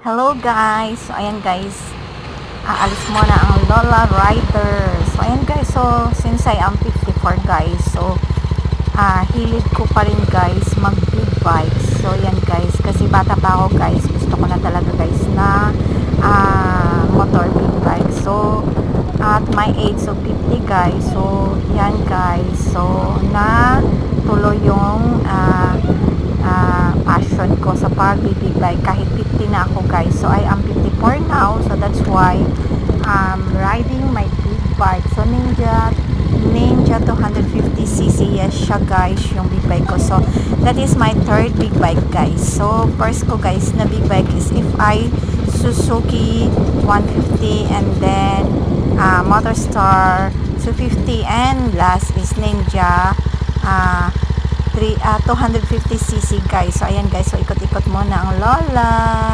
Hello guys! So ayan guys, aalis muna ang Lola Rider. So ayan guys, so since I am 54 guys, so hilig ko pa rin guys mag big bikes. So ayan guys, kasi bata pa ako guys, gusto ko na talaga guys na motor big bike. So at my age so 50 guys, so yan guys, so na tuloy yung passion ko sa pag-big bike kahit 50 na ako guys. So I am 54 now, so that's why riding my big bike. So Ninja 250cc, yes siya guys yung big bike ko. So that is my third big bike guys. So first ko guys na big bike is FI Suzuki 150, and then Motorstar 250, and last is Ninja 250cc guys. So ayan guys, so ikot-ikot muna ang Lola.